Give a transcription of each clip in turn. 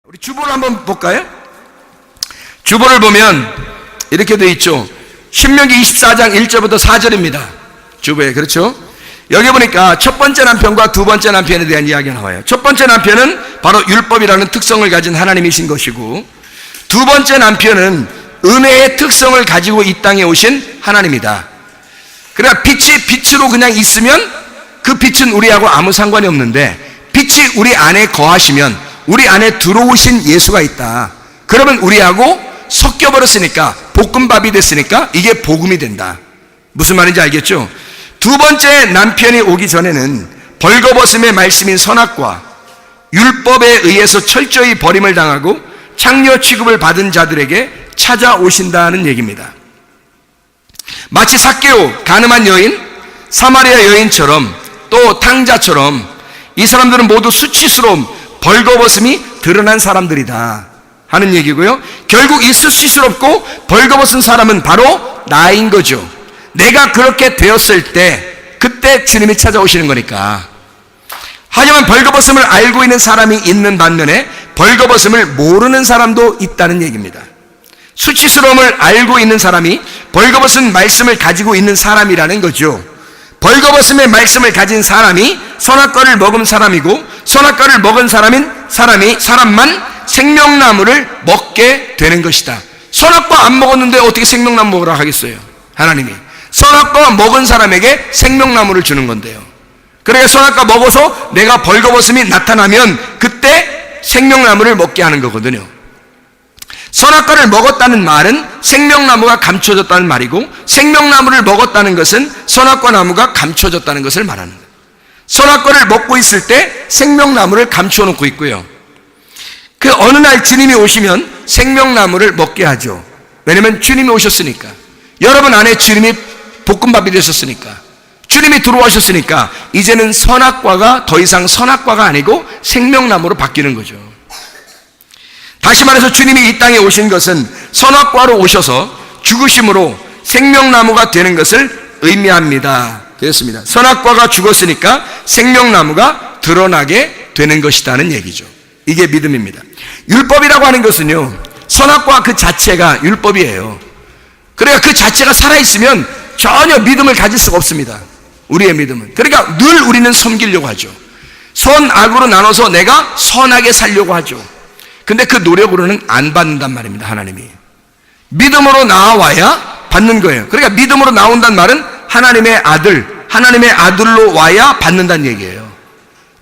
우리 주보를 한번 볼까요? 주보를 보면 이렇게 되어 있죠. 신명기 24장 1절부터 4절입니다. 주보에, 그렇죠? 여기 보니까 첫 번째 남편과 두 번째 남편에 대한 이야기가 나와요. 첫 번째 남편은 바로 율법이라는 특성을 가진 하나님이신 것이고, 두 번째 남편은 은혜의 특성을 가지고 이 땅에 오신 하나님이다. 그러니까 빛이 빛으로 그냥 있으면 그 빛은 우리하고 아무 상관이 없는데, 빛이 우리 안에 거하시면 우리 안에 들어오신 예수가 있다. 그러면 우리하고 섞여버렸으니까, 볶음밥이 됐으니까 이게 복음이 된다. 무슨 말인지 알겠죠? 두 번째 남편이 오기 전에는 벌거벗음의 말씀인 선악과 율법에 의해서 철저히 버림을 당하고 창녀 취급을 받은 자들에게 찾아오신다는 얘기입니다. 마치 삭개오, 가늠한 여인, 사마리아 여인처럼 또 탕자처럼 이 사람들은 모두 수치스러움, 벌거벗음이 드러난 사람들이다 하는 얘기고요. 결국 이 수치스럽고 벌거벗은 사람은 바로 나인 거죠. 내가 그렇게 되었을 때 그때 주님이 찾아오시는 거니까. 하지만 벌거벗음을 알고 있는 사람이 있는 반면에 벌거벗음을 모르는 사람도 있다는 얘기입니다. 수치스러움을 알고 있는 사람이 벌거벗은 말씀을 가지고 있는 사람이라는 거죠. 벌거벗음의 말씀을 가진 사람이 선악과를 먹은 사람이고, 선악과를 먹은 사람만 생명나무를 먹게 되는 것이다. 선악과 안 먹었는데 어떻게 생명나무 먹으라 하겠어요? 하나님이 선악과 먹은 사람에게 생명나무를 주는 건데요. 그러니까 선악과 먹어서 내가 벌거벗음이 나타나면 그때 생명나무를 먹게 하는 거거든요. 선악과를 먹었다는 말은 생명나무가 감춰졌다는 말이고, 생명나무를 먹었다는 것은 선악과 나무가 감춰졌다는 것을 말하는 거예요. 선악과를 먹고 있을 때 생명나무를 감춰놓고 있고요. 그 어느 날 주님이 오시면 생명나무를 먹게 하죠. 왜냐하면 주님이 오셨으니까. 여러분 안에 주님이 볶음밥이 되셨으니까, 주님이 들어오셨으니까 이제는 선악과가 더 이상 선악과가 아니고 생명나무로 바뀌는 거죠. 다시 말해서 주님이 이 땅에 오신 것은 선악과로 오셔서 죽으심으로 생명나무가 되는 것을 의미합니다. 되었습니다. 선악과가 죽었으니까 생명나무가 드러나게 되는 것이라는 얘기죠. 이게 믿음입니다. 율법이라고 하는 것은요, 선악과 그 자체가 율법이에요. 그러니까 그 자체가 살아있으면 전혀 믿음을 가질 수가 없습니다. 우리의 믿음은. 그러니까 늘 우리는 섬기려고 하죠. 선악으로 나눠서 내가 선하게 살려고 하죠. 근데 그 노력으로는 안 받는단 말입니다. 하나님이 믿음으로 나와야 받는 거예요. 그러니까 믿음으로 나온단 말은 하나님의 아들로 와야 받는다는 얘기예요.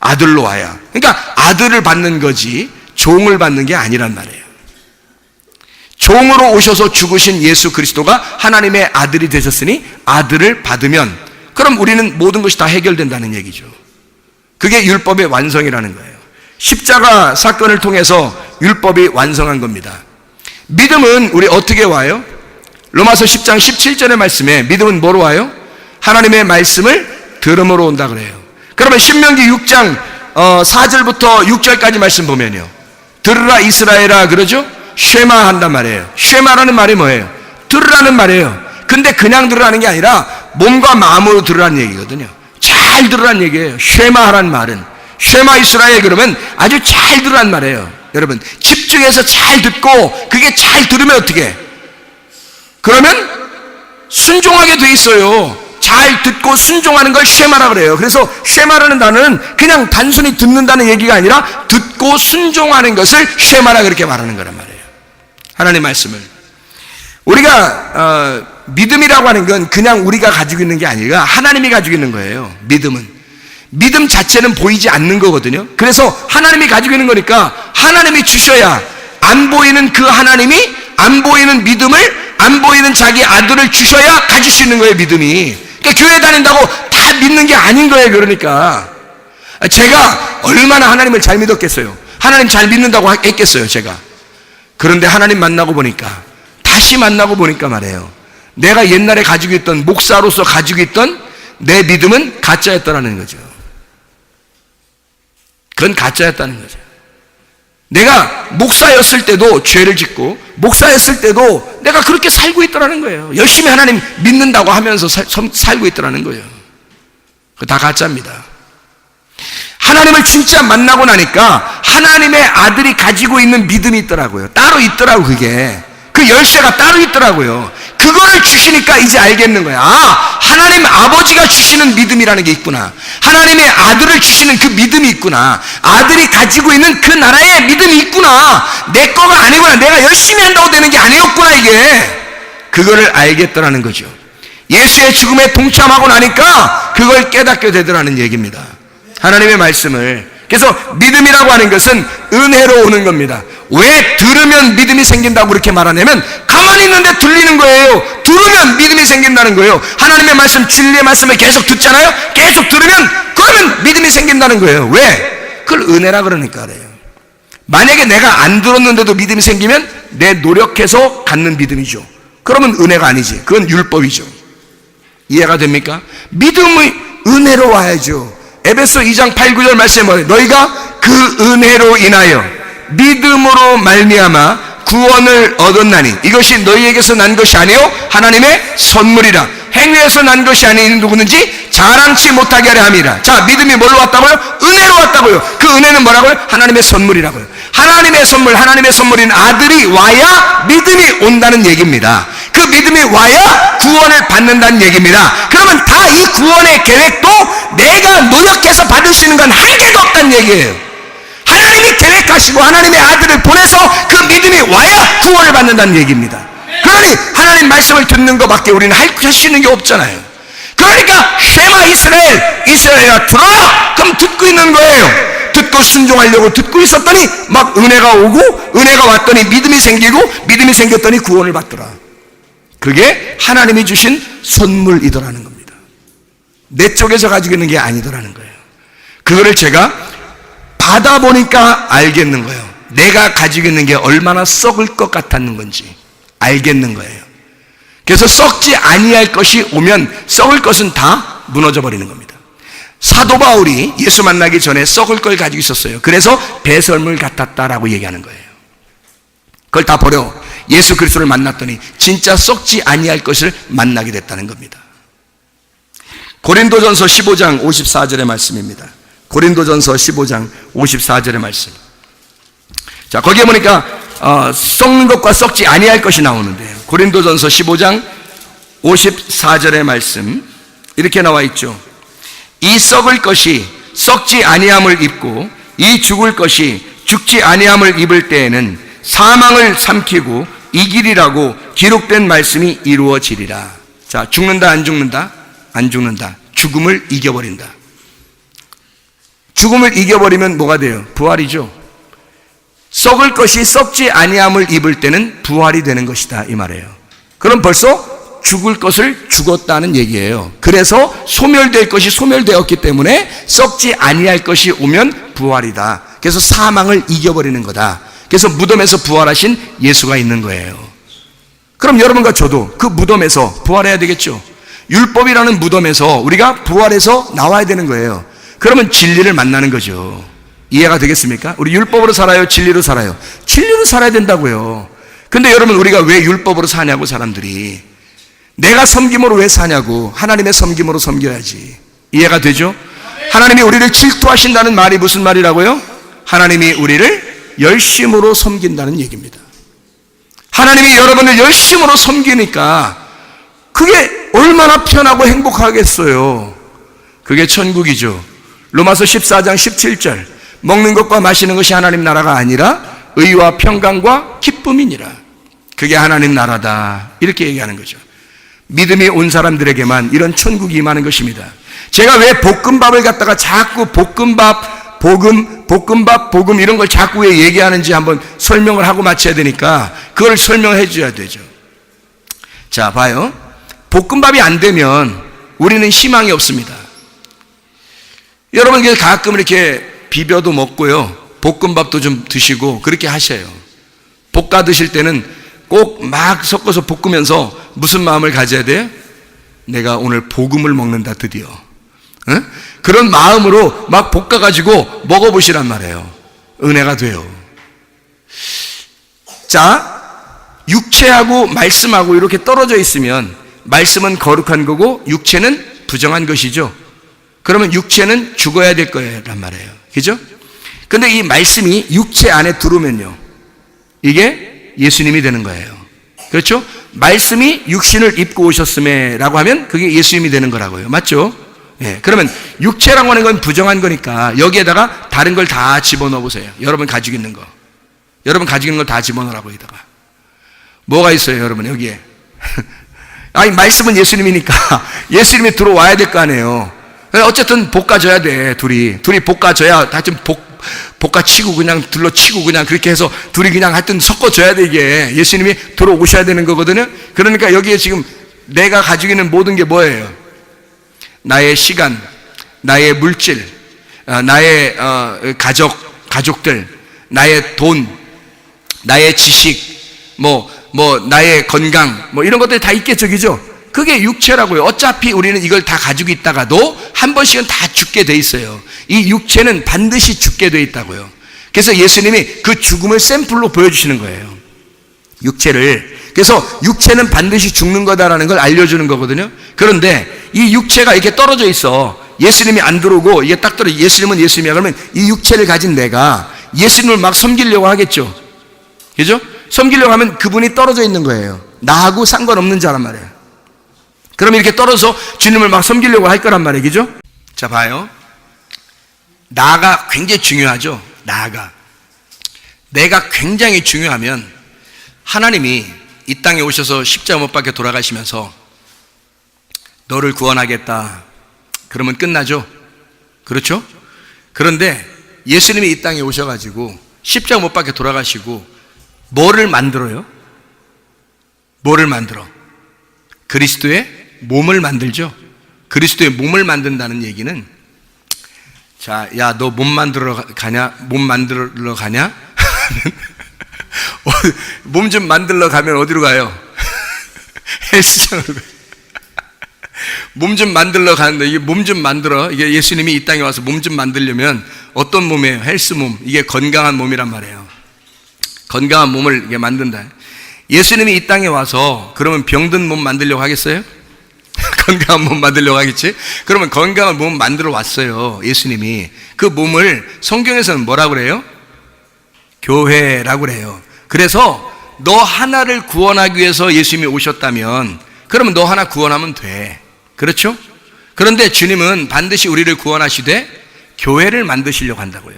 아들로 와야. 그러니까 아들을 받는 거지 종을 받는 게 아니란 말이에요. 종으로 오셔서 죽으신 예수 그리스도가 하나님의 아들이 되셨으니 아들을 받으면 그럼 우리는 모든 것이 다 해결된다는 얘기죠. 그게 율법의 완성이라는 거예요. 십자가 사건을 통해서 율법이 완성한 겁니다. 믿음은 우리 어떻게 와요? 로마서 10장 17절의 말씀에 믿음은 뭐로 와요? 하나님의 말씀을 들음으로 온다 그래요. 그러면 신명기 6장 4절부터 6절까지 말씀 보면요, 들으라 이스라엘아 그러죠? 쉐마 한단 말이에요. 쉐마라는 말이 뭐예요? 들으라는 말이에요. 근데 그냥 들으라는 게 아니라 몸과 마음으로 들으라는 얘기거든요. 잘 들으라는 얘기예요. 쉐마라는 말은. 쉐마 이스라엘 그러면 아주 잘 들으란 말이에요. 여러분 집중해서 잘 듣고, 그게 잘 들으면 어떻게 해? 그러면 순종하게 돼 있어요. 잘 듣고 순종하는 걸 쉐마라 그래요. 그래서 쉐마라는 단어는 그냥 단순히 듣는다는 얘기가 아니라 듣고 순종하는 것을 쉐마라 그렇게 말하는 거란 말이에요. 하나님의 말씀을. 우리가 믿음이라고 하는 건 그냥 우리가 가지고 있는 게 아니라 하나님이 가지고 있는 거예요. 믿음 자체는 보이지 않는 거거든요. 그래서 하나님이 가지고 있는 거니까 하나님이 주셔야, 안 보이는 그 하나님이 안 보이는 믿음을, 안 보이는 자기 아들을 주셔야 가질 수 있는 거예요. 믿음이. 그러니까 교회 다닌다고 다 믿는 게 아닌 거예요. 그러니까 제가 얼마나 하나님을 잘 믿었겠어요. 하나님 잘 믿는다고 했겠어요 제가. 그런데 하나님 만나고 보니까, 다시 만나고 보니까 말이에요, 내가 옛날에 가지고 있던, 목사로서 가지고 있던 내 믿음은 가짜였다는 거죠. 그건 가짜였다는 거죠. 내가 목사였을 때도 죄를 짓고, 목사였을 때도 내가 그렇게 살고 있더라는 거예요. 열심히 하나님 믿는다고 하면서 살고 있더라는 거예요. 그거 다 가짜입니다. 하나님을 진짜 만나고 나니까 하나님의 아들이 가지고 있는 믿음이 있더라고요. 따로 있더라고. 그게 그 열쇠가 따로 있더라고요. 그걸 주시니까 이제 알겠는 거야. 아, 하나님 아버지가 주시는 믿음이라는 게 있구나. 하나님의 아들을 주시는 그 믿음이 있구나. 아들이 가지고 있는 그 나라의 믿음이 있구나. 내 거가 아니구나. 내가 열심히 한다고 되는 게 아니었구나. 이게 그거를 알겠더라는 거죠. 예수의 죽음에 동참하고 나니까 그걸 깨닫게 되더라는 얘기입니다. 하나님의 말씀을. 그래서 믿음이라고 하는 것은 은혜로 오는 겁니다. 왜 들으면 믿음이 생긴다고 그렇게 말하냐면 가만히 있는데 들리는 거예요. 들으면 믿음이 생긴다는 거예요. 하나님의 말씀, 진리의 말씀을 계속 듣잖아요. 계속 들으면 그러면 믿음이 생긴다는 거예요. 왜? 그걸 은혜라 그러니까 그래요. 만약에 내가 안 들었는데도 믿음이 생기면 내 노력해서 갖는 믿음이죠. 그러면 은혜가 아니지. 그건 율법이죠. 이해가 됩니까? 믿음의 은혜로 와야죠. 에베소 2장 8, 9절 말씀에 뭐예요? 너희가 그 은혜로 인하여 믿음으로 말미암아 구원을 얻었나니 이것이 너희에게서 난 것이 아니요 하나님의 선물이라. 행위에서 난 것이 아닌 누구든지 자랑치 못하게 하려 함이라. 자, 믿음이 뭘로 왔다고요? 은혜로 왔다고요. 그 은혜는 뭐라고요? 하나님의 선물이라고요. 하나님의 선물, 하나님의 선물인 아들이 와야 믿음이 온다는 얘기입니다. 그 믿음이 와야 구원을 받는다는 얘기입니다. 그러면 다 이 구원의 계획도 내가 노력해서 받을 수 있는 건 한 개도 없다는 얘기예요. 하나님이 계획하시고 하나님의 아들을 보내서 그 믿음이 와야 구원을 받는다는 얘기입니다. 그러니 하나님 말씀을 듣는 것밖에 우리는 할 수 있는 게 없잖아요. 그러니까 쉐마 이스라엘, 이스라엘아 들어! 그럼 듣고 있는 거예요. 듣고 순종하려고 듣고 있었더니 막 은혜가 오고 은혜가 왔더니 믿음이 생기고 믿음이 생겼더니 구원을 받더라. 그게 하나님이 주신 선물이더라는 겁니다. 내 쪽에서 가지고 있는 게 아니더라는 거예요. 그거를 제가 받아보니까 알겠는 거예요. 내가 가지고 있는 게 얼마나 썩을 것 같았는 건지 알겠는 거예요. 그래서 썩지 아니할 것이 오면 썩을 것은 다 무너져 버리는 겁니다. 사도 바울이 예수 만나기 전에 썩을 걸 가지고 있었어요. 그래서 배설물 같았다라고 얘기하는 거예요. 그걸 다 버려 예수 그리스도를 만났더니 진짜 썩지 아니할 것을 만나게 됐다는 겁니다. 고린도전서 15장 54절의 말씀입니다. 고린도전서 15장 54절의 말씀. 자, 거기에 보니까 썩는 것과 썩지 아니할 것이 나오는데요. 고린도전서 15장 54절의 말씀 이렇게 나와 있죠. 이 썩을 것이 썩지 아니함을 입고 이 죽을 것이 죽지 아니함을 입을 때에는 사망을 삼키고 이기리라고 기록된 말씀이 이루어지리라. 자, 죽는다 안 죽는다? 안 죽는다. 죽음을 이겨버린다. 죽음을 이겨버리면 뭐가 돼요? 부활이죠. 썩을 것이 썩지 아니함을 입을 때는 부활이 되는 것이다 이 말이에요. 그럼 벌써 죽을 것을 죽었다는 얘기예요. 그래서 소멸될 것이 소멸되었기 때문에 썩지 아니할 것이 오면 부활이다. 그래서 사망을 이겨버리는 거다. 그래서 무덤에서 부활하신 예수가 있는 거예요. 그럼 여러분과 저도 그 무덤에서 부활해야 되겠죠. 율법이라는 무덤에서 우리가 부활해서 나와야 되는 거예요. 그러면 진리를 만나는 거죠. 이해가 되겠습니까? 우리 율법으로 살아요? 진리로 살아요? 진리로 살아야 된다고요. 근데 여러분 우리가 왜 율법으로 사냐고 사람들이. 내가 섬김으로 왜 사냐고. 하나님의 섬김으로 섬겨야지. 이해가 되죠? 하나님이 우리를 질투하신다는 말이 무슨 말이라고요? 하나님이 우리를 열심으로 섬긴다는 얘기입니다. 하나님이 여러분을 열심으로 섬기니까 그게 얼마나 편하고 행복하겠어요. 그게 천국이죠. 로마서 14장 17절 먹는 것과 마시는 것이 하나님 나라가 아니라 의와 평강과 기쁨이니라. 그게 하나님 나라다 이렇게 얘기하는 거죠. 믿음이 온 사람들에게만 이런 천국이 임하는 것입니다. 제가 왜 볶음밥을 갖다가 자꾸 볶음밥, 복음 이런 걸 자꾸 왜 얘기하는지 한번 설명을 하고 마쳐야 되니까 그걸 설명해 줘야 되죠. 자, 봐요. 볶음밥이 안 되면 우리는 희망이 없습니다. 여러분 가끔 이렇게 비벼도 먹고요. 볶음밥도 좀 드시고 그렇게 하셔요. 볶아 드실 때는 꼭 막 섞어서 볶으면서 무슨 마음을 가져야 돼요? 내가 오늘 복음을 먹는다 드디어. 응? 그런 마음으로 막 볶아가지고 먹어보시란 말이에요. 은혜가 돼요. 자, 육체하고 말씀하고 이렇게 떨어져 있으면 말씀은 거룩한 거고 육체는 부정한 것이죠. 그러면 육체는 죽어야 될 거란 말이에요. 그죠? 근데 이 말씀이 육체 안에 들어오면요, 이게 예수님이 되는 거예요. 그렇죠? 말씀이 육신을 입고 오셨음에 라고 하면 그게 예수님이 되는 거라고요. 맞죠? 예. 그러면 육체라고 하는 건 부정한 거니까 여기에다가 다른 걸 다 집어넣어 보세요. 여러분 가지고 있는 거. 여러분 가지고 있는 걸 다 집어넣으라고 여기다가. 뭐가 있어요, 여러분, 여기에? 아니, 말씀은 예수님이니까 예수님이 들어와야 될 거 아니에요. 어쨌든 볶아줘야 돼, 둘이 볶아줘야 하여튼 볶아치고 그냥 둘러치고 그냥 그렇게 해서 둘이 그냥 하여튼 섞어줘야 돼. 이게 예수님이 들어오셔야 되는 거거든요. 그러니까 여기에 지금 내가 가지고 있는 모든 게 뭐예요? 나의 시간, 나의 물질, 나의 가족들, 나의 돈, 나의 지식, 나의 건강, 이런 것들이 다 있겠죠, 그죠? 그게 육체라고요. 어차피 우리는 이걸 다 가지고 있다가도 한 번씩은 다 죽게 돼 있어요. 이 육체는 반드시 죽게 돼 있다고요. 그래서 예수님이 그 죽음을 샘플로 보여주시는 거예요. 육체를. 그래서 육체는 반드시 죽는 거다라는 걸 알려주는 거거든요. 그런데 이 육체가 이렇게 떨어져 있어. 예수님이 안 들어오고 이게 딱 떨어져. 예수님은 예수님이야. 그러면 이 육체를 가진 내가 예수님을 막 섬기려고 하겠죠. 그죠? 섬기려고 하면 그분이 떨어져 있는 거예요. 나하고 상관없는 자란 말이에요. 그럼 이렇게 떨어져서 주님을 막 섬기려고 할 거란 말이에요. 그죠? 자, 봐요. 나가 굉장히 중요하죠. 내가 굉장히 중요하면 하나님이 이 땅에 오셔서 십자가 못 박혀 돌아가시면서 너를 구원하겠다. 그러면 끝나죠. 그렇죠? 그런데 예수님이 이 땅에 오셔가지고 십자가 못 박혀 돌아가시고 뭐를 만들어요? 뭐를 만들어? 그리스도의 몸을 만들죠. 그리스도의 몸을 만든다는 얘기는, 자, 야, 너 몸 만들러 가냐? 몸 좀 만들러 가면 어디로 가요? 헬스장으로 가요. 몸 좀 만들러 가는데, 이게 몸 좀 만들어. 이게 예수님이 이 땅에 와서 몸 좀 만들려면 어떤 몸이에요? 헬스 몸. 이게 건강한 몸이란 말이에요. 건강한 몸을 이게 만든다. 예수님이 이 땅에 와서 그러면 병든 몸 만들려고 하겠어요? 건강한 몸 만들려고 하겠지? 그러면 건강한 몸 만들어 왔어요. 예수님이. 그 몸을 성경에서는 뭐라고 그래요? 교회라고 그래요. 그래서 너 하나를 구원하기 위해서 예수님이 오셨다면 그러면 너 하나 구원하면 돼. 그렇죠? 그런데 주님은 반드시 우리를 구원하시되 교회를 만드시려고 한다고요.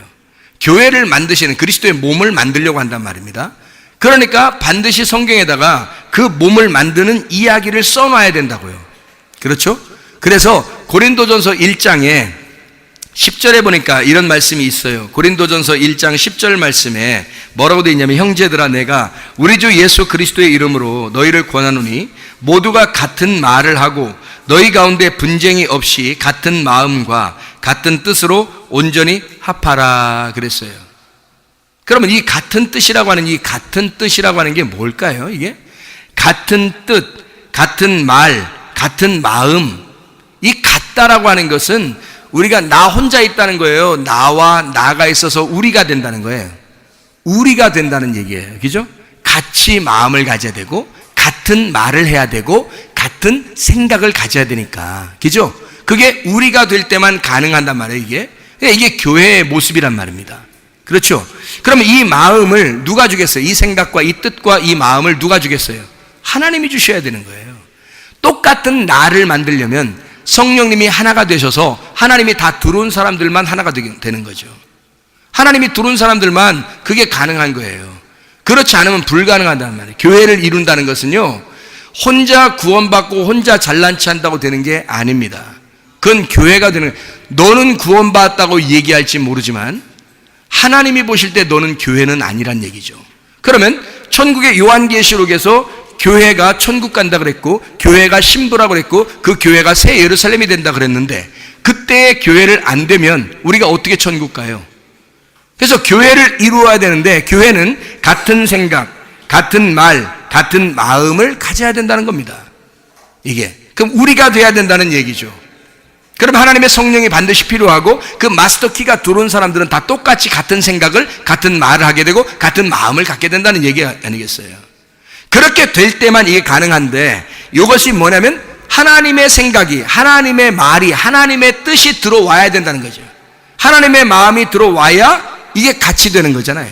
교회를 만드시는, 그리스도의 몸을 만들려고 한단 말입니다. 그러니까 반드시 성경에다가 그 몸을 만드는 이야기를 써놔야 된다고요. 그렇죠? 그래서 고린도전서 1장에 10절에 보니까 이런 말씀이 있어요. 고린도전서 1장 10절 말씀에 뭐라고 되어 있냐면, 형제들아, 내가 우리 주 예수 그리스도의 이름으로 너희를 권하노니 모두가 같은 말을 하고 너희 가운데 분쟁이 없이 같은 마음과 같은 뜻으로 온전히 합하라 그랬어요. 그러면 이 같은 뜻이라고 하는 게 뭘까요? 이게 같은 뜻, 같은 말, 같은 마음. 이 같다라고 하는 것은 우리가 나 혼자 있다는 거예요. 나와 나가 있어서 우리가 된다는 거예요. 우리가 된다는 얘기예요. 그죠? 같이 마음을 가져야 되고 같은 말을 해야 되고 같은 생각을 가져야 되니까. 그죠? 그게 우리가 될 때만 가능한단 말이에요. 이게 교회의 모습이란 말입니다. 그렇죠? 그러면 이 마음을 누가 주겠어요? 이 생각과 이 뜻과 이 마음을 누가 주겠어요? 하나님이 주셔야 되는 거예요. 똑같은 나를 만들려면 성령님이 하나가 되셔서 하나님이 다 들어온 사람들만 하나가 되는 거죠. 하나님이 들어온 사람들만 그게 가능한 거예요. 그렇지 않으면 불가능하단 말이에요. 교회를 이룬다는 것은요, 혼자 구원받고 혼자 잘난 체 한다고 되는 게 아닙니다. 그건 교회가 되는 거예요. 너는 구원받았다고 얘기할지 모르지만 하나님이 보실 때 너는 교회는 아니란 얘기죠. 그러면 천국의 요한계시록에서 교회가 천국 간다 그랬고 교회가 신부라고 그랬고 그 교회가 새 예루살렘이 된다 그랬는데, 그때의 교회를 안 되면 우리가 어떻게 천국 가요? 그래서 교회를 이루어야 되는데 교회는 같은 생각, 같은 말, 같은 마음을 가져야 된다는 겁니다. 이게 그럼 우리가 돼야 된다는 얘기죠. 그럼 하나님의 성령이 반드시 필요하고 그 마스터 키가 들어온 사람들은 다 똑같이 같은 생각을, 같은 말을 하게 되고 같은 마음을 갖게 된다는 얘기 아니겠어요? 그렇게 될 때만 이게 가능한데, 이것이 뭐냐면 하나님의 생각이, 하나님의 말이, 하나님의 뜻이 들어와야 된다는 거죠. 하나님의 마음이 들어와야 이게 같이 되는 거잖아요.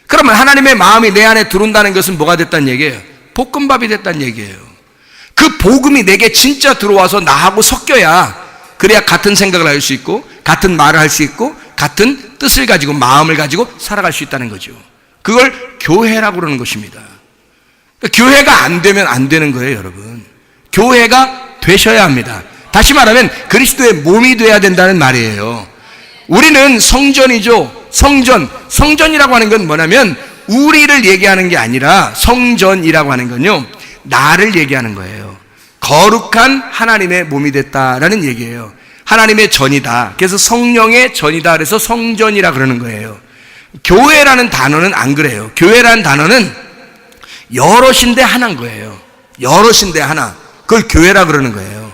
그러면 하나님의 마음이 내 안에 들어온다는 것은 뭐가 됐다는 얘기예요? 볶음밥이 됐다는 얘기예요. 그 복음이 내게 진짜 들어와서 나하고 섞여야, 그래야 같은 생각을 할 수 있고 같은 말을 할 수 있고 같은 뜻을 가지고 마음을 가지고 살아갈 수 있다는 거죠. 그걸 교회라고 그러는 것입니다. 그러니까 교회가 안 되면 안 되는 거예요, 여러분. 교회가 되셔야 합니다. 다시 말하면 그리스도의 몸이 돼야 된다는 말이에요. 우리는 성전이죠. 성전이라고 하는 건 뭐냐면 우리를 얘기하는 게 아니라, 성전이라고 하는 건요, 나를 얘기하는 거예요. 거룩한 하나님의 몸이 됐다라는 얘기예요. 하나님의 전이다. 그래서 성령의 전이다. 그래서 성전이라 그러는 거예요. 교회라는 단어는 안 그래요. 교회라는 단어는 여럿인데 하나인 거예요. 여럿인데 하나. 그걸 교회라 그러는 거예요.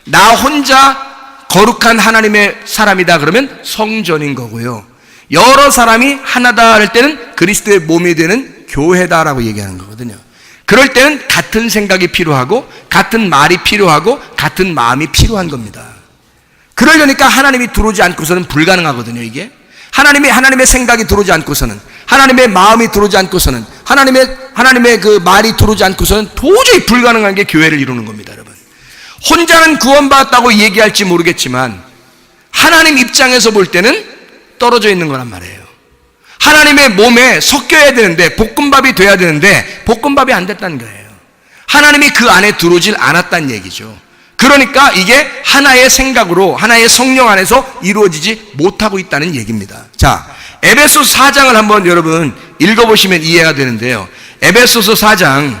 나 혼자 거룩한 하나님의 사람이다 그러면 성전인 거고요. 여러 사람이 하나다 할 때는 그리스도의 몸이 되는 교회다라고 얘기하는 거거든요. 그럴 때는 같은 생각이 필요하고 같은 말이 필요하고 같은 마음이 필요한 겁니다. 그러려니까 하나님이 들어오지 않고서는 불가능하거든요. 이게 하나님의 생각이 들어오지 않고서는, 하나님의 마음이 들어오지 않고서는, 하나님의 그 말이 들어오지 않고서는 도저히 불가능한 게 교회를 이루는 겁니다, 여러분. 혼자는 구원받았다고 얘기할지 모르겠지만 하나님 입장에서 볼 때는 떨어져 있는 거란 말이에요. 하나님의 몸에 섞여야 되는데, 볶음밥이 돼야 되는데 볶음밥이 안 됐다는 거예요. 하나님이 그 안에 들어오질 않았다는 얘기죠. 그러니까 이게 하나의 생각으로, 하나의 성령 안에서 이루어지지 못하고 있다는 얘기입니다. 자, 에베소서 4장을 한번 여러분 읽어보시면 이해가 되는데요. 에베소서 4장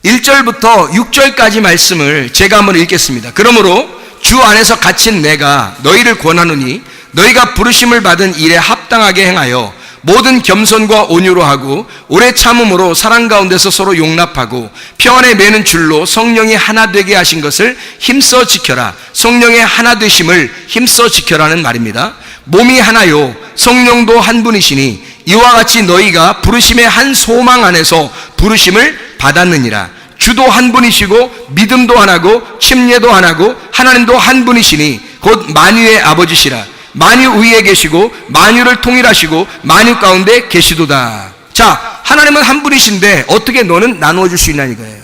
1절부터 6절까지 말씀을 제가 한번 읽겠습니다. 그러므로 주 안에서 갇힌 내가 너희를 권하노니 너희가 부르심을 받은 일에 합당하게 행하여 모든 겸손과 온유로 하고 오래 참음으로 사랑 가운데서 서로 용납하고 평안에 매는 줄로 성령이 하나 되게 하신 것을 힘써 지켜라. 성령의 하나 되심을 힘써 지켜라는 말입니다. 몸이 하나요 성령도 한 분이시니 이와 같이 너희가 부르심의 한 소망 안에서 부르심을 받았느니라. 주도 한 분이시고 믿음도 하나고 침례도 하나고 하나님도 한 분이시니 곧 만유의 아버지시라. 만유 위에 계시고 만유를 통일하시고 만유 가운데 계시도다. 자, 하나님은 한 분이신데 어떻게 너는 나누어 줄 수 있냐 이거예요.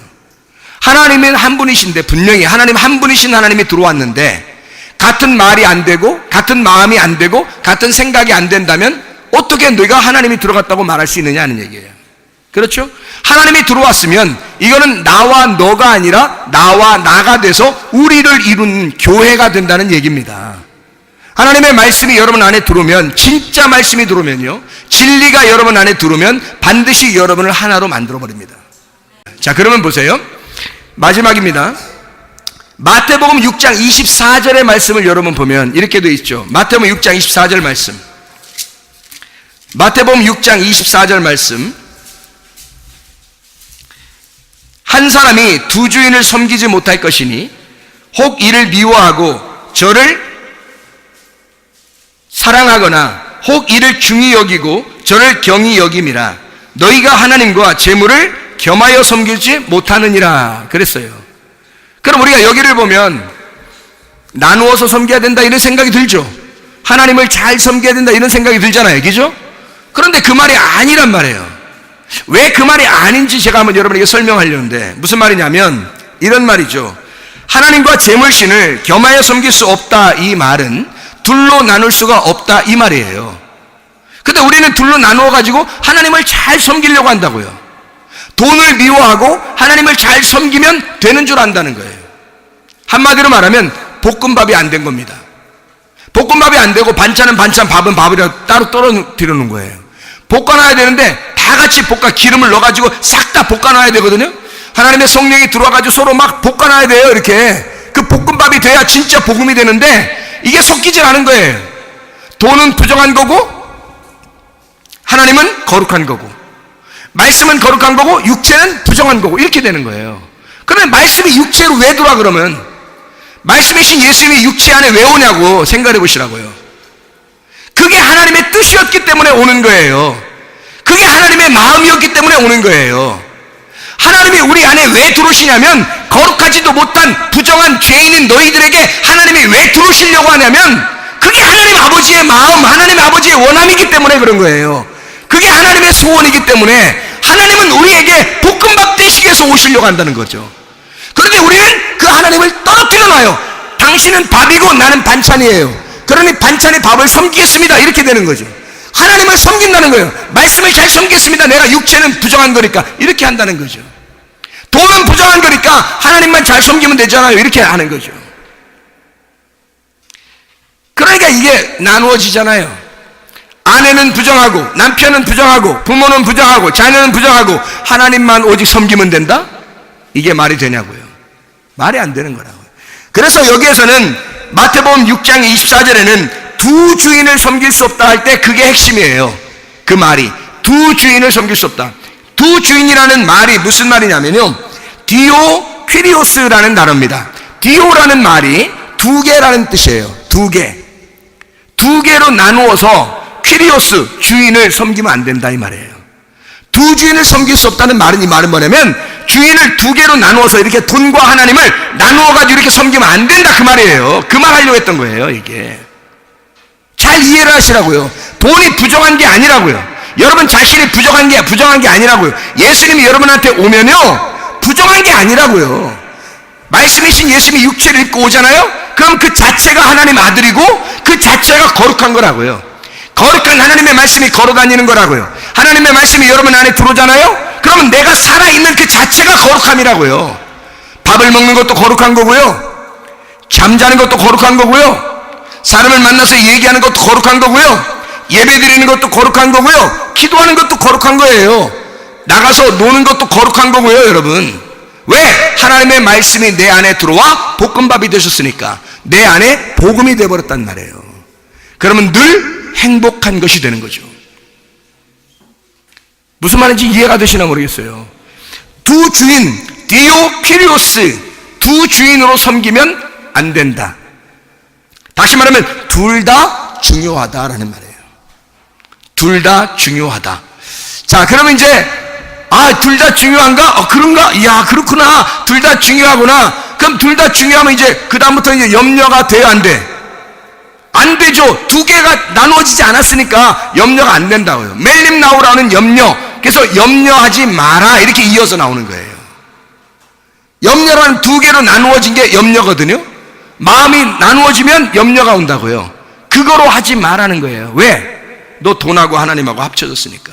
하나님은 한 분이신데, 분명히 하나님 한 분이신 하나님이 들어왔는데 같은 말이 안 되고 같은 마음이 안 되고 같은 생각이 안 된다면 어떻게 너희가 하나님이 들어갔다고 말할 수 있느냐는 얘기예요. 그렇죠? 하나님이 들어왔으면 이거는 나와 너가 아니라 나와 나가 돼서 우리를 이룬 교회가 된다는 얘기입니다. 하나님의 말씀이 여러분 안에 들어오면, 진짜 말씀이 들어오면요, 진리가 여러분 안에 들어오면 반드시 여러분을 하나로 만들어버립니다. 자, 그러면 보세요. 마지막입니다. 마태복음 6장 24절의 말씀을 여러분 보면 이렇게 되어 있죠. 마태복음 6장 24절 말씀. 마태복음 6장 24절 말씀. 한 사람이 두 주인을 섬기지 못할 것이니 혹 이를 미워하고 저를 사랑하거나 혹 이를 중히 여기고 저를 경히 여김이라. 너희가 하나님과 재물을 겸하여 섬기지 못하느니라 그랬어요. 그럼 우리가 여기를 보면 나누어서 섬겨야 된다 이런 생각이 들죠. 하나님을 잘 섬겨야 된다 이런 생각이 들잖아요. 그죠? 그런데 그 말이 아니란 말이에요. 왜 그 말이 아닌지 제가 한번 여러분에게 설명하려는데, 무슨 말이냐면 이런 말이죠. 하나님과 재물신을 겸하여 섬길 수 없다, 이 말은 둘로 나눌 수가 없다 이 말이에요. 근데 우리는 둘로 나누어 가지고 하나님을 잘 섬기려고 한다고요. 돈을 미워하고 하나님을 잘 섬기면 되는 줄 안다는 거예요. 한마디로 말하면 볶음밥이 안 된 겁니다. 볶음밥이 안 되고 반찬은 반찬, 밥은 밥이라 따로 떨어뜨리는 거예요. 볶아놔야 되는데 다 같이 볶아 기름을 넣어가지고 싹 다 볶아놔야 되거든요. 하나님의 성령이 들어와가지고 서로 막 볶아놔야 돼요. 이렇게 그 볶음밥이 돼야 진짜 복음이 되는데 이게 섞이질 않은 거예요. 돈은 부정한 거고 하나님은 거룩한 거고, 말씀은 거룩한 거고 육체는 부정한 거고, 이렇게 되는 거예요. 그러면 말씀이 육체로 왜 들어와? 그러면 말씀이신 예수님이 육체 안에 왜 오냐고 생각해 보시라고요. 그게 하나님의 뜻이었기 때문에 오는 거예요. 그게 하나님의 마음이었기 때문에 오는 거예요. 하나님이 우리 안에 왜 들어오시냐면 거룩하지도 못한 부정한 죄인인 너희들에게 하나님이 왜 들어오시려고 하냐면 그게 하나님 아버지의 마음, 하나님 아버지의 원함이기 때문에 그런 거예요. 그게 하나님의 소원이기 때문에 하나님은 우리에게 볶음밥 대식에서 오시려고 한다는 거죠. 그런데 우리는 그 하나님을 떨어뜨려 놔요. 당신은 밥이고 나는 반찬이에요. 그러니 반찬이 밥을 섬기겠습니다. 이렇게 되는 거죠. 하나님을 섬긴다는 거예요. 말씀을 잘 섬기겠습니다. 내가 육체는 부정한 거니까 이렇게 한다는 거죠. 돈은 부정한 거니까 하나님만 잘 섬기면 되잖아요. 이렇게 하는 거죠. 그러니까 이게 나누어지잖아요. 아내는 부정하고 남편은 부정하고 부모는 부정하고 자녀는 부정하고 하나님만 오직 섬기면 된다? 이게 말이 되냐고요. 말이 안 되는 거라고요. 그래서 여기에서는 마태복음 6장 24절에는 두 주인을 섬길 수 없다 할 때 그게 핵심이에요. 그 말이 두 주인을 섬길 수 없다. 두 주인이라는 말이 무슨 말이냐면요, 디오 퀴리오스라는 단어입니다. 디오라는 말이 두 개라는 뜻이에요. 두 개로 나누어서 퀴리오스, 주인을 섬기면 안 된다 이 말이에요. 두 주인을 섬길 수 없다는 말은, 이 말은 뭐냐면 주인을 두 개로 나누어서 이렇게 돈과 하나님을 나누어가지고 이렇게 섬기면 안 된다 그 말이에요. 그 말 하려고 했던 거예요. 이게 잘 이해를 하시라고요. 돈이 부정한 게 아니라고요. 여러분 자신이 부정한 게 아니라고요. 예수님이 여러분한테 오면요 부정한 게 아니라고요. 말씀이신 예수님이 육체를 입고 오잖아요. 그럼 그 자체가 하나님 아들이고 그 자체가 거룩한 거라고요. 거룩한 하나님의 말씀이 걸어다니는 거라고요. 하나님의 말씀이 여러분 안에 들어오잖아요. 그러면 내가 살아있는 그 자체가 거룩함이라고요. 밥을 먹는 것도 거룩한 거고요, 잠자는 것도 거룩한 거고요, 사람을 만나서 얘기하는 것도 거룩한 거고요, 예배 드리는 것도 거룩한 거고요, 기도하는 것도 거룩한 거예요. 나가서 노는 것도 거룩한 거고요. 여러분 왜? 하나님의 말씀이 내 안에 들어와 볶음밥이 되셨으니까 내 안에 복음이 되어버렸단 말이에요. 그러면 늘 행복한 것이 되는 거죠. 무슨 말인지 이해가 되시나 모르겠어요. 두 주인, 디오 퀴리오스, 두 주인으로 섬기면 안 된다. 다시 말하면 둘 다 중요하다라는 말이에요. 둘 다 중요하다. 자, 그러면 이제 둘 다 중요한가? 그런가? 이야, 그렇구나. 둘 다 중요하구나. 그럼 둘 다 중요하면 이제 그 다음부터 이제 염려가 돼야 안 돼? 안 되죠. 두 개가 나누어지지 않았으니까 염려가 안 된다고요. 멜림 나오라는 염려. 그래서 염려하지 마라 이렇게 이어서 나오는 거예요. 염려라는 두 개로 나누어진 게 염려거든요. 마음이 나누어지면 염려가 온다고요. 그거로 하지 말라는 거예요. 왜? 너 돈하고 하나님하고 합쳐졌으니까.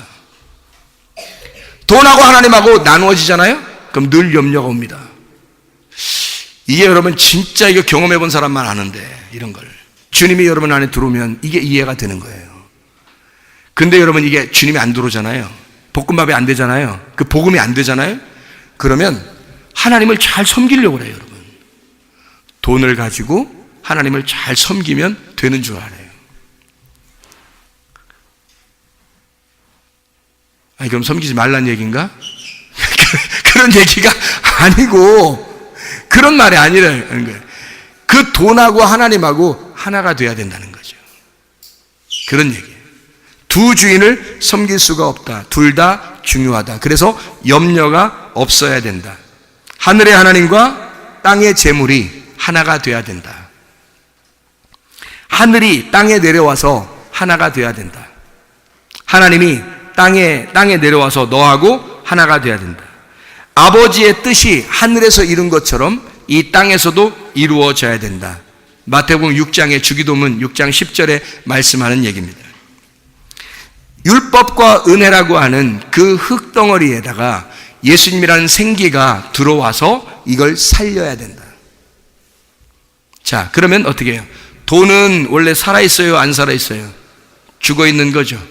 돈하고 하나님하고 나누어지잖아요. 그럼 늘 염려가 옵니다. 이게 여러분 진짜 이거 경험해 본 사람만 아는데, 이런 걸 주님이 여러분 안에 들어오면 이게 이해가 되는 거예요. 근데 여러분 이게 주님이 안 들어오잖아요. 볶음밥이 안 되잖아요. 그 복음이 안 되잖아요. 그러면 하나님을 잘 섬기려고 그래요. 여러분 돈을 가지고 하나님을 잘 섬기면 되는 줄 알아요. 아니 그럼 섬기지 말란 얘기인가? 그런 얘기가 아니고 그런 말이 아니라는 거예요. 그 돈하고 하나님하고 하나가 돼야 된다는 거죠. 그런 얘기예요. 두 주인을 섬길 수가 없다. 둘 다 중요하다. 그래서 염려가 없어야 된다. 하늘의 하나님과 땅의 재물이 하나가 돼야 된다. 하늘이 땅에 내려와서 하나가 돼야 된다. 하나님이 땅에 내려와서 너하고 하나가 돼야 된다. 아버지의 뜻이 하늘에서 이룬 것처럼 이 땅에서도 이루어져야 된다. 마태복음 6장의 주기도문 6장 10절에 말씀하는 얘기입니다. 율법과 은혜라고 하는 그 흙덩어리에다가 예수님이라는 생기가 들어와서 이걸 살려야 된다. 자, 그러면 어떻게 해요? 돈은 원래 살아있어요? 안 살아있어요? 죽어있는 거죠.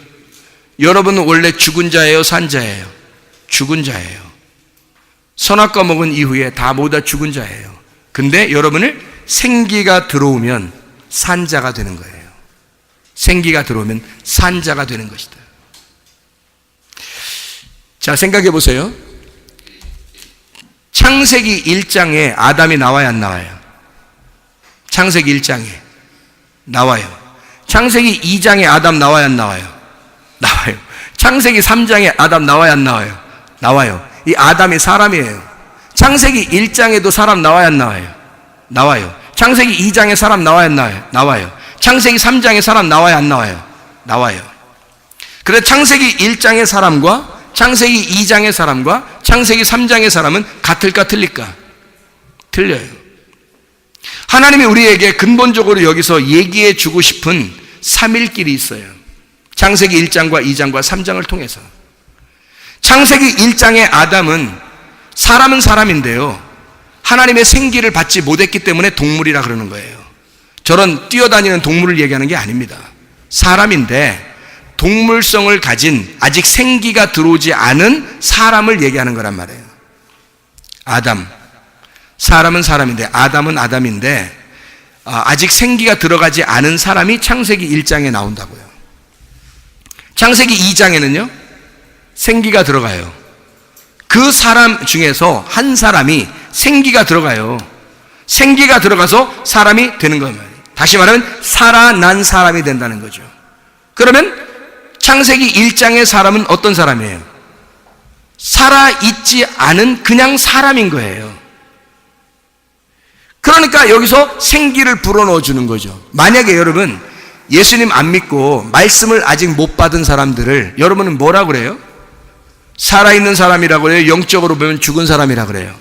여러분은 원래 죽은 자예요? 산 자예요? 죽은 자예요. 선악과 먹은 이후에 다 모두 다 죽은 자예요. 근데 여러분을 생기가 들어오면 산자가 되는 거예요. 생기가 들어오면 산자가 되는 것이다. 자, 생각해 보세요. 창세기 1장에 아담이 나와요, 안 나와요? 창세기 1장에 나와요. 창세기 2장에 아담 나와요, 안 나와요? 나와요. 창세기 3장에 아담 나와요, 안 나와요? 나와요. 이 아담이 사람이에요. 창세기 1장에도 사람 나와야 안 나와요? 나와요. 창세기 2장에 사람 나와야 안 나와요? 나와요. 창세기 3장에 사람 나와야 안 나와요? 나와요. 그래서 창세기 1장의 사람과 창세기 2장의 사람과 창세기 3장의 사람은 같을까 틀릴까? 틀려요. 하나님이 우리에게 근본적으로 여기서 얘기해 주고 싶은 삼일길이 있어요. 창세기 1장과 2장과 3장을 통해서. 창세기 1장의 아담은 사람은 사람인데요, 하나님의 생기를 받지 못했기 때문에 동물이라 그러는 거예요. 저런 뛰어다니는 동물을 얘기하는 게 아닙니다. 사람인데 동물성을 가진 아직 생기가 들어오지 않은 사람을 얘기하는 거란 말이에요. 아담, 사람은 사람인데, 아담은 아담인데 아직 생기가 들어가지 않은 사람이 창세기 1장에 나온다고요. 창세기 2장에는요 생기가 들어가요. 그 사람 중에서 한 사람이 생기가 들어가요. 생기가 들어가서 사람이 되는 거예요. 다시 말하면 살아난 사람이 된다는 거죠. 그러면 창세기 1장의 사람은 어떤 사람이에요? 살아있지 않은 그냥 사람인 거예요. 그러니까 여기서 생기를 불어넣어 주는 거죠. 만약에 여러분 예수님 안 믿고 말씀을 아직 못 받은 사람들을 여러분은 뭐라 그래요? 살아있는 사람이라고 그래요? 영적으로 보면 죽은 사람이라 그래요?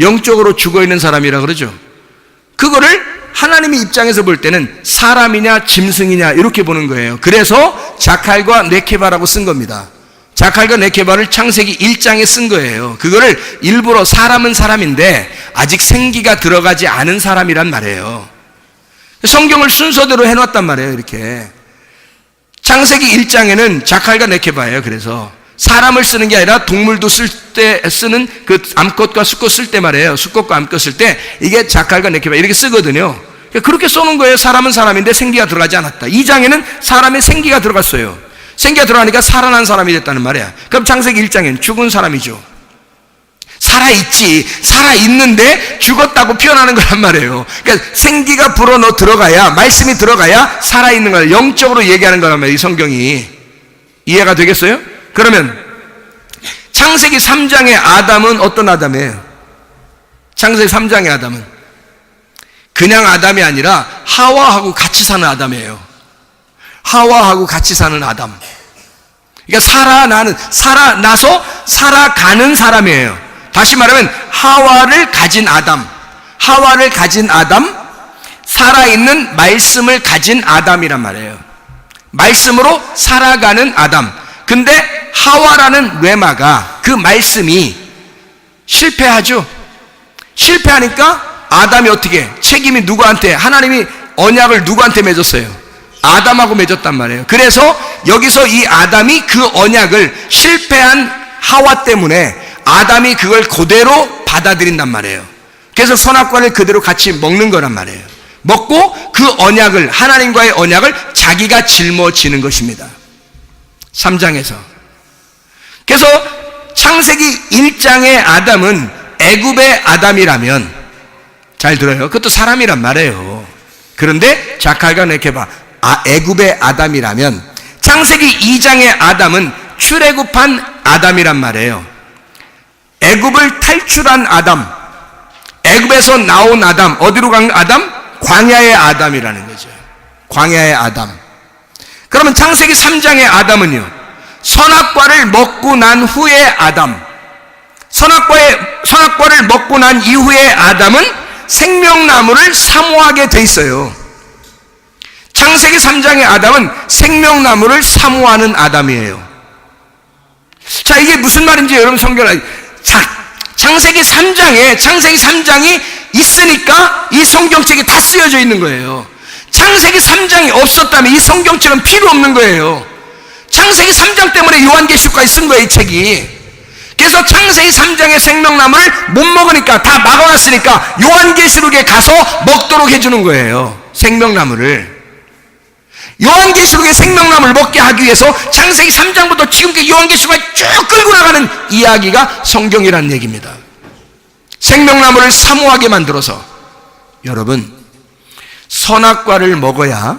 영적으로 죽어있는 사람이라 그러죠. 그거를 하나님의 입장에서 볼 때는 사람이냐 짐승이냐 이렇게 보는 거예요. 그래서 자칼과 네케바라고 쓴 겁니다. 자칼과 네케바를 창세기 1장에 쓴 거예요. 그거를 일부러 사람은 사람인데 아직 생기가 들어가지 않은 사람이란 말이에요. 성경을 순서대로 해놨단 말이에요. 이렇게 창세기 1장에는 자칼과 네케바예요. 그래서 사람을 쓰는 게 아니라 동물도 쓸 때 쓰는 그 암컷과 수컷 쓸 때 말이에요. 수컷과 암컷 쓸 때 이게 자칼과 네케바 이렇게 쓰거든요. 그렇게 써놓은 거예요. 사람은 사람인데 생기가 들어가지 않았다. 2장에는 사람의 생기가 들어갔어요. 생기가 들어가니까 살아난 사람이 됐다는 말이야. 그럼 창세기 1장에는 죽은 사람이죠. 살아있지, 살아있는데 죽었다고 표현하는 거란 말이에요. 그러니까 생기가 불어넣어 들어가야, 말씀이 들어가야 살아있는 거예요. 영적으로 얘기하는 거란 말이에요. 이 성경이. 이해가 되겠어요? 그러면 창세기 3장의 아담은 어떤 아담이에요? 창세기 3장의 아담은 그냥 아담이 아니라 하와하고 같이 사는 아담이에요. 하와하고 같이 사는 아담. 그러니까 살아나서 살아가는 사람이에요. 다시 말하면 하와를 가진 아담, 하와를 가진 아담, 살아있는 말씀을 가진 아담이란 말이에요. 말씀으로 살아가는 아담. 근데 하와라는 뇌마가, 그 말씀이 실패하죠. 실패하니까 아담이 어떻게 해? 책임이 누구한테? 하나님이 언약을 누구한테 맺었어요? 아담하고 맺었단 말이에요. 그래서 여기서 이 아담이 그 언약을 실패한 하와 때문에 아담이 그걸 그대로 받아들인단 말이에요. 그래서 선악과를 그대로 같이 먹는 거란 말이에요. 먹고 그 언약을, 하나님과의 언약을 자기가 짊어지는 것입니다. 3장에서. 그래서 창세기 1장의 아담은 애굽의 아담이라면, 잘 들어요, 그것도 사람이란 말이에요. 그런데 자칼과 네케바, 애굽의 아담이라면 창세기 2장의 아담은 출애굽한 아담이란 말이에요. 애굽을 탈출한 아담, 애굽에서 나온 아담, 어디로 간 아담? 광야의 아담이라는 거죠. 광야의 아담. 그러면 창세기 3장의 아담은요, 선악과를 먹고 난 후의 아담, 선악과를 먹고 난 이후의 아담은 생명나무를 사모하게 돼 있어요. 창세기 3장의 아담은 생명나무를 사모하는 아담이에요. 자, 이게 무슨 말인지 여러분 성경을, 창세기 3장이 있으니까 이 성경책이 다 쓰여져 있는 거예요. 창세기 3장이 없었다면 이 성경책은 필요 없는 거예요. 창세기 3장 때문에 요한계시록까지 쓴 거예요, 이 책이. 그래서 창세기 3장의 생명나무를 못 먹으니까, 다 막아놨으니까 요한계시록에 가서 먹도록 해주는 거예요. 생명나무를. 요한계시록의 생명나무를 먹게 하기 위해서 창세기 3장부터 지금까지 요한계시록까지 쭉 끌고 나가는 이야기가 성경이라는 얘기입니다. 생명나무를 사모하게 만들어서, 여러분, 선악과를 먹어야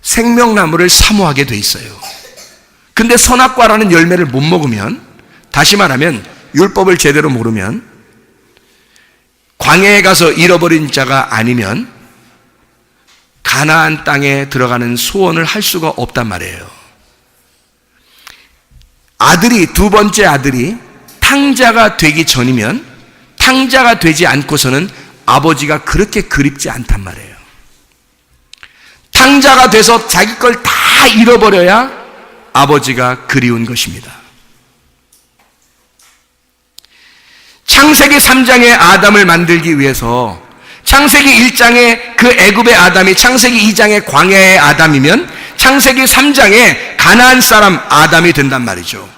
생명나무를 사모하게 돼 있어요. 근데 선악과라는 열매를 못 먹으면, 다시 말하면 율법을 제대로 모르면, 광야에 가서 잃어버린 자가 아니면 가나안 땅에 들어가는 소원을 할 수가 없단 말이에요. 아들이, 두 번째 아들이 탕자가 되기 전이면, 탕자가 되지 않고서는 아버지가 그렇게 그립지 않단 말이에요. 탕자가 돼서 자기 걸 다 잃어버려야 아버지가 그리운 것입니다. 창세기 3장의 아담을 만들기 위해서, 창세기 1장의 그 애굽의 아담이 창세기 2장의 광야의 아담이면 창세기 3장의 가나안 사람 아담이 된단 말이죠.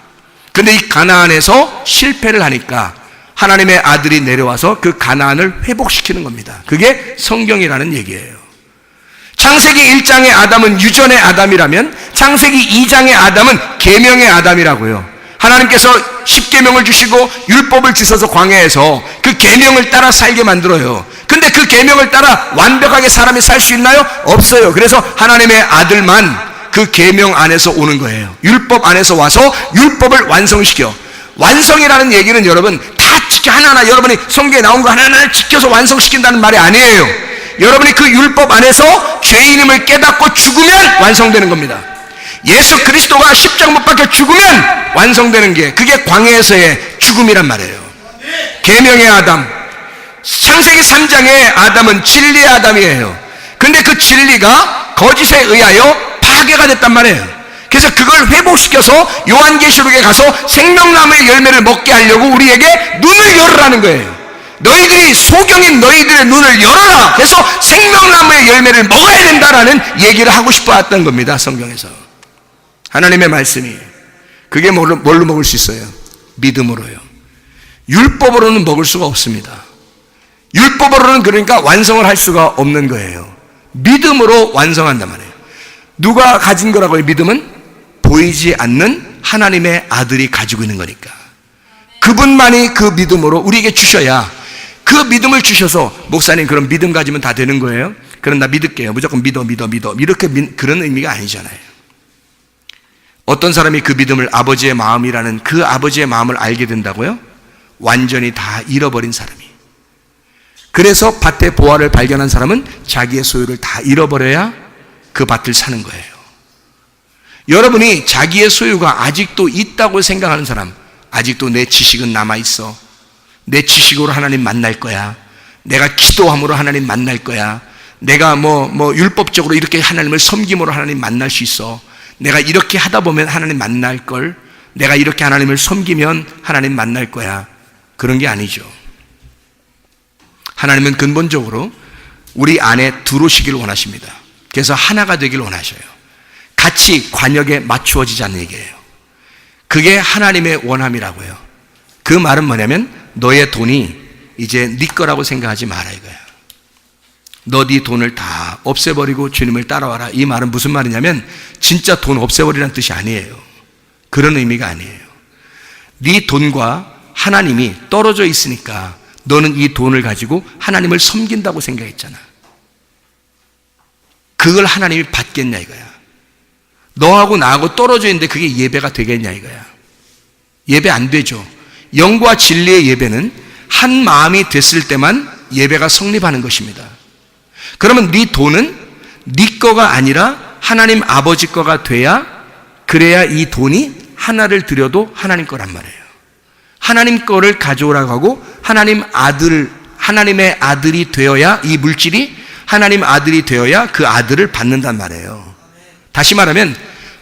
근데 이 가나안에서 실패를 하니까 하나님의 아들이 내려와서 그 가나안을 회복시키는 겁니다. 그게 성경이라는 얘기예요. 창세기 1장의 아담은 유전의 아담이라면 창세기 2장의 아담은 계명의 아담이라고요. 하나님께서 십계명을 주시고 율법을 주셔서 광야에서 그 계명을 따라 살게 만들어요. 근데 그 계명을 따라 완벽하게 사람이 살 수 있나요? 없어요. 그래서 하나님의 아들만 그 계명 안에서 오는 거예요. 율법 안에서 와서 율법을 완성시켜. 완성이라는 얘기는 여러분 다 지켜, 하나하나 여러분이 성경에 나온 거 하나하나 지켜서 완성시킨다는 말이 아니에요. 여러분이 그 율법 안에서 죄인임을 깨닫고 죽으면 완성되는 겁니다. 예수 그리스도가 십자가 못 박혀 죽으면 완성되는 게, 그게 광야에서의 죽음이란 말이에요. 계명의 아담, 창세기 3장의 아담은 진리의 아담이에요. 근데 그 진리가 거짓에 의하여 파괴가 됐단 말이에요. 그래서 그걸 회복시켜서 요한계시록에 가서 생명나무의 열매를 먹게 하려고 우리에게 눈을 열으라는 거예요. 너희들이, 소경인 너희들의 눈을 열어라 해서 생명나무의 열매를 먹어야 된다라는 얘기를 하고 싶어 했던 겁니다. 성경에서 하나님의 말씀이. 그게 뭘로 먹을 수 있어요? 믿음으로요. 율법으로는 먹을 수가 없습니다. 율법으로는 그러니까 완성을 할 수가 없는 거예요. 믿음으로 완성한단 말이에요. 누가 가진 거라고요? 믿음은 보이지 않는 하나님의 아들이 가지고 있는 거니까. 그분만이 그 믿음으로 우리에게 주셔야, 그 믿음을 주셔서, 목사님 그럼 믿음 가지면 다 되는 거예요? 그럼 나 믿을게요. 무조건 믿어 이렇게 그런 의미가 아니잖아요. 어떤 사람이 그 믿음을, 아버지의 마음이라는 그 아버지의 마음을 알게 된다고요? 완전히 다 잃어버린 사람이. 그래서 밭의 보화를 발견한 사람은 자기의 소유를 다 잃어버려야 그 밭을 사는 거예요. 여러분이 자기의 소유가 아직도 있다고 생각하는 사람, 아직도 내 지식은 남아있어, 내 지식으로 하나님 만날 거야, 내가 기도함으로 하나님 만날 거야, 내가 율법적으로 이렇게 하나님을 섬김으로 하나님 만날 수 있어, 내가 이렇게 하다 보면 하나님 만날 걸, 내가 이렇게 하나님을 섬기면 하나님 만날 거야. 그런 게 아니죠. 하나님은 근본적으로 우리 안에 들어오시길 원하십니다. 그래서 하나가 되길 원하셔요. 같이 관역에 맞추어지지 않는 얘기예요. 그게 하나님의 원함이라고요. 그 말은 뭐냐면, 너의 돈이 이제 네 거라고 생각하지 마라 이거야. 너 네 돈을 다 없애버리고 주님을 따라와라. 이 말은 무슨 말이냐면 진짜 돈 없애버리라는 뜻이 아니에요. 그런 의미가 아니에요. 네 돈과 하나님이 떨어져 있으니까 너는 이 돈을 가지고 하나님을 섬긴다고 생각했잖아. 그걸 하나님이 받겠냐 이거야. 너하고 나하고 떨어져 있는데 그게 예배가 되겠냐 이거야. 예배 안 되죠. 영과 진리의 예배는 한 마음이 됐을 때만 예배가 성립하는 것입니다. 그러면 네 돈은 네 거가 아니라 하나님 아버지 거가 돼야, 그래야 이 돈이 하나를 드려도 하나님 거란 말이에요. 하나님 거를 가져오라고 하고 하나님의 아들이 되어야, 이 물질이 하나님 아들이 되어야 그 아들을 받는단 말이에요. 다시 말하면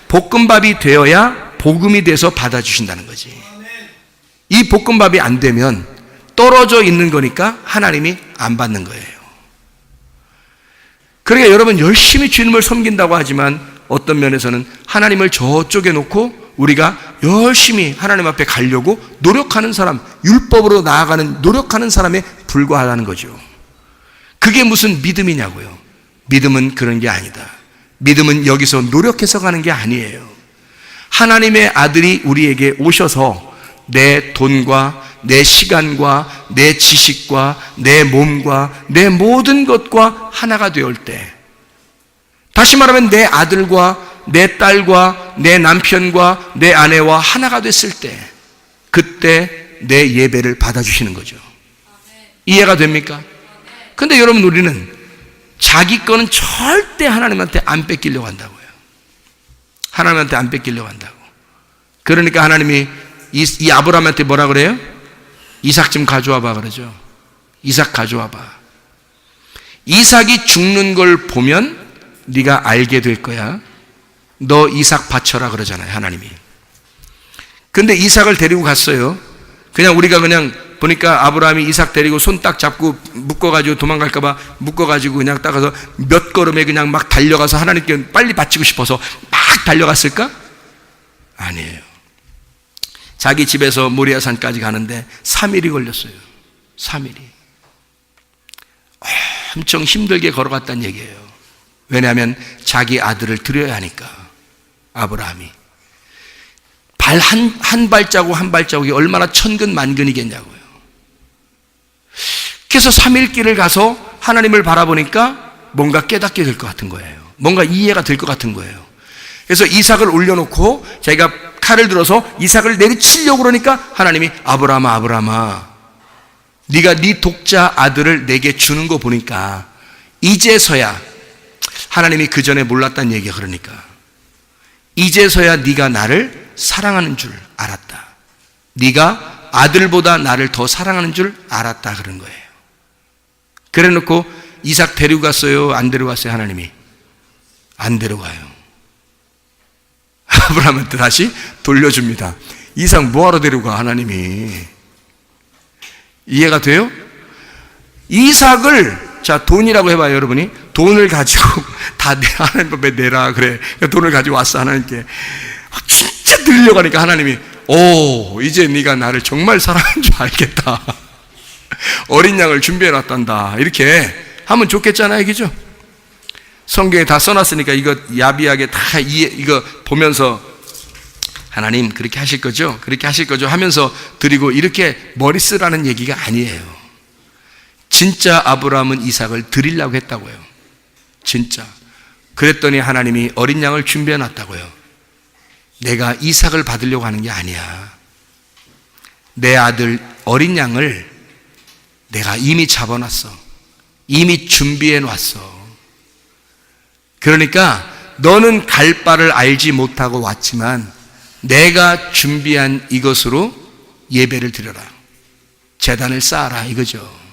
볶음밥이 되어야 복음이 돼서 받아주신다는 거지. 이 볶음밥이 안 되면 떨어져 있는 거니까 하나님이 안 받는 거예요. 그러니까 여러분 열심히 주님을 섬긴다고 하지만 어떤 면에서는 하나님을 저쪽에 놓고 우리가 열심히 하나님 앞에 가려고 노력하는 사람, 율법으로 나아가는 노력하는 사람에 불과하다는 거죠. 그게 무슨 믿음이냐고요. 믿음은 그런 게 아니다. 믿음은 여기서 노력해서 가는 게 아니에요. 하나님의 아들이 우리에게 오셔서 내 돈과 내 시간과 내 지식과 내 몸과 내 모든 것과 하나가 되올 때, 다시 말하면 내 아들과 내 딸과 내 남편과 내 아내와 하나가 됐을 때, 그때 내 예배를 받아주시는 거죠. 이해가 됩니까? 근데 여러분, 우리는 자기 거는 절대 하나님한테 안 뺏기려고 한다고요. 하나님한테 안 뺏기려고 한다고. 그러니까 하나님이 이 아브라함한테 뭐라 그래요? 이삭 좀 가져와봐 그러죠. 이삭 가져와봐. 이삭이 죽는 걸 보면 네가 알게 될 거야. 너 이삭 바쳐라 그러잖아요, 하나님이. 근데 이삭을 데리고 갔어요. 그냥 우리가 그냥 보니까 아브라함이 이삭 데리고 손 딱 잡고 묶어가지고 도망갈까봐 묶어가지고 그냥 따가서 몇 걸음에 그냥 막 달려가서 하나님께 빨리 바치고 싶어서 막 달려갔을까? 아니에요. 자기 집에서 모리아산까지 가는데 3일이 걸렸어요. 3일이. 엄청 힘들게 걸어갔다는 얘기예요. 왜냐하면 자기 아들을 드려야 하니까. 아브라함이 발 한 발자국 한 발자국이 얼마나 천근만근이겠냐고요. 그래서 3일 길을 가서 하나님을 바라보니까 뭔가 깨닫게 될 것 같은 거예요. 뭔가 이해가 될 것 같은 거예요. 그래서 이삭을 올려놓고 자기가 칼을 들어서 이삭을 내리치려고 그러니까 하나님이 아브라함아, 아브라함아, 네가 네 독자 아들을 내게 주는 거 보니까 이제서야, 하나님이 그 전에 몰랐다는 얘기야. 그러니까 이제서야 네가 나를 사랑하는 줄 알았다. 네가 아들보다 나를 더 사랑하는 줄 알았다 그런 거예요. 그래 놓고 이삭 데리고 갔어요? 안 데려갔어요? 하나님이 안 데려가요. 아브라함한테 다시 돌려줍니다. 이삭 뭐하러 데려가? 하나님이. 이해가 돼요? 이삭을, 자, 돈이라고 해봐요, 여러분이. 돈을 가지고 다 하나님 앞에 내라 그래. 돈을 가지고 왔어, 하나님께. 진짜 드리려고 하니까 하나님이, 오, 이제 네가 나를 정말 사랑하는 줄 알겠다. 어린 양을 준비해놨단다. 이렇게 하면 좋겠잖아요, 그죠? 성경에 다 써놨으니까 이거 야비하게 다 이거 보면서 하나님 그렇게 하실 거죠? 그렇게 하실 거죠? 하면서 드리고 이렇게 머리 쓰라는 얘기가 아니에요. 진짜 아브라함은 이삭을 드리려고 했다고요. 진짜. 그랬더니 하나님이 어린 양을 준비해 놨다고요. 내가 이삭을 받으려고 하는 게 아니야. 내 아들 어린 양을 내가 이미 잡아놨어. 이미 준비해 놨어. 그러니까 너는 갈 바를 알지 못하고 왔지만 내가 준비한 이것으로 예배를 드려라. 제단을 쌓아라 이거죠.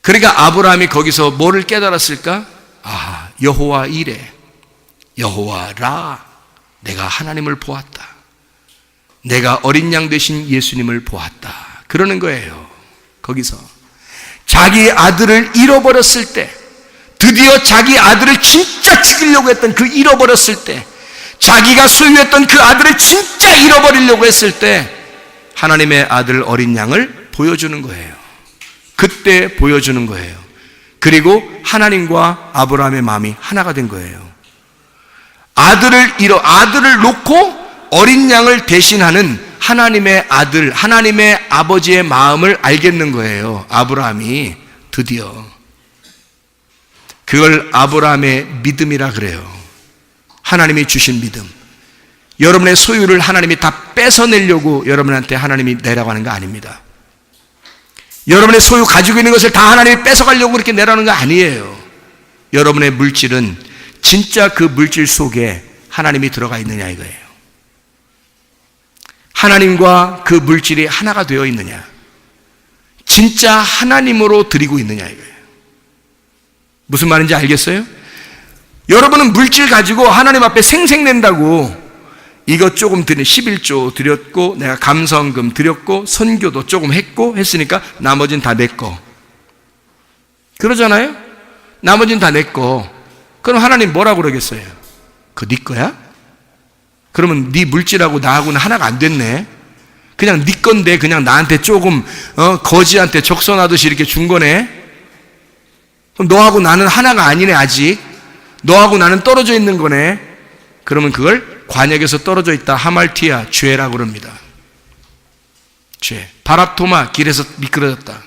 그러니까 아브라함이 거기서 뭐를 깨달았을까? 아, 여호와 이레, 여호와 라, 내가 하나님을 보았다. 내가 어린 양 되신 예수님을 보았다. 그러는 거예요. 거기서 자기 아들을 잃어버렸을 때, 드디어 자기 아들을 진짜 죽이려고 했던 그 잃어버렸을 때, 자기가 소유했던 그 아들을 진짜 잃어버리려고 했을 때 하나님의 아들 어린 양을 보여주는 거예요. 그때 보여주는 거예요. 그리고 하나님과 아브라함의 마음이 하나가 된 거예요. 아들을 놓고 어린 양을 대신하는 하나님의 아들, 하나님의 아버지의 마음을 알겠는 거예요. 아브라함이 드디어. 그걸 아브라함의 믿음이라 그래요. 하나님이 주신 믿음. 여러분의 소유를 하나님이 다 뺏어내려고 여러분한테 하나님이 내라고 하는 거 아닙니다. 여러분의 소유 가지고 있는 것을 다 하나님이 뺏어가려고 그렇게 내라는 거 아니에요. 여러분의 물질은 진짜 그 물질 속에 하나님이 들어가 있느냐 이거예요. 하나님과 그 물질이 하나가 되어 있느냐, 진짜 하나님으로 드리고 있느냐 이거예요. 무슨 말인지 알겠어요? 여러분은 물질 가지고 하나님 앞에 생색낸다고 이것 조금 드린 11조 드렸고 내가 감성금 드렸고 선교도 조금 했으니까 나머지는 다 내 거 그러잖아요. 나머지는 다 내 거. 그럼 하나님 뭐라고 그러겠어요? 그거 네 거야? 그러면 네 물질하고 나하고는 하나가 안 됐네. 그냥 네 건데 그냥 나한테 조금 거지한테 적선하듯이 이렇게 준 거네. 그럼 너하고 나는 하나가 아니네. 아직 너하고 나는 떨어져 있는 거네. 그러면 그걸 관역에서 떨어져 있다 하말티아, 죄라고 그럽니다. 죄. 바랍토마, 길에서 미끄러졌다.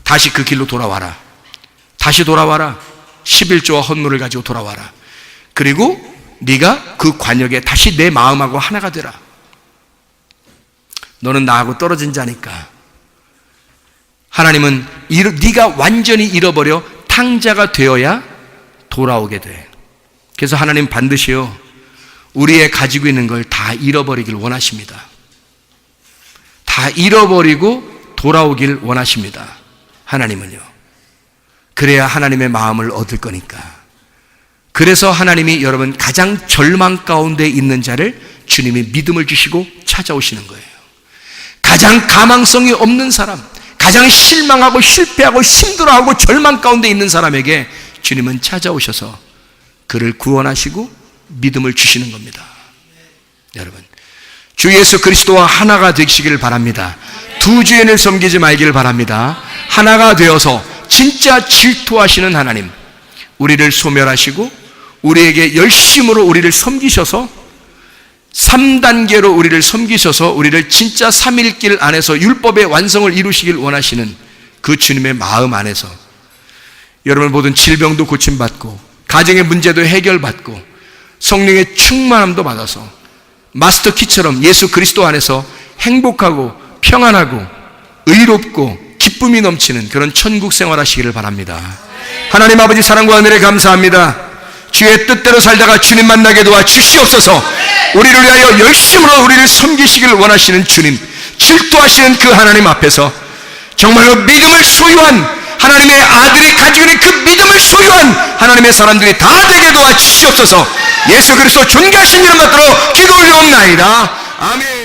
다시 그 길로 돌아와라. 다시 돌아와라. 11조와 헌물을 가지고 돌아와라. 그리고 네가 그 관역에 다시 내 마음하고 하나가 되라. 너는 나하고 떨어진 자니까. 하나님은 네가 완전히 잃어버려 탕자가 되어야 돌아오게 돼. 그래서 하나님 반드시요 우리의 가지고 있는 걸 다 잃어버리길 원하십니다. 다 잃어버리고 돌아오길 원하십니다. 하나님은요. 그래야 하나님의 마음을 얻을 거니까. 그래서 하나님이 여러분 가장 절망 가운데 있는 자를 주님이 믿음을 주시고 찾아오시는 거예요. 가장 가망성이 없는 사람, 가장 실망하고 실패하고 힘들어하고 절망 가운데 있는 사람에게 주님은 찾아오셔서 그를 구원하시고 믿음을 주시는 겁니다. 여러분, 주 예수 그리스도와 하나가 되시기를 바랍니다. 두 주인을 섬기지 말기를 바랍니다. 하나가 되어서 진짜 질투하시는 하나님, 우리를 소멸하시고 우리에게 열심으로 우리를 섬기셔서 3단계로 우리를 섬기셔서 우리를 진짜 3일길 안에서 율법의 완성을 이루시길 원하시는 그 주님의 마음 안에서 여러분 모든 질병도 고침받고 가정의 문제도 해결받고 성령의 충만함도 받아서 마스터 키처럼 예수 그리스도 안에서 행복하고 평안하고 의롭고 기쁨이 넘치는 그런 천국 생활하시기를 바랍니다. 하나님 아버지 사랑과 은혜를 감사합니다. 주의 뜻대로 살다가 주님 만나게 도와 주시옵소서. 우리를 위하여 열심으로 우리를 섬기시길 원하시는 주님, 질투하시는 그 하나님 앞에서 정말로 믿음을 소유한 하나님의 아들이 가지고 있는 그 믿음을 소유한 하나님의 사람들이 다 되게 도와 주시옵소서. 예수 그리스도 존귀하신 이름 받들어 기도 올려옵나이다. 아멘.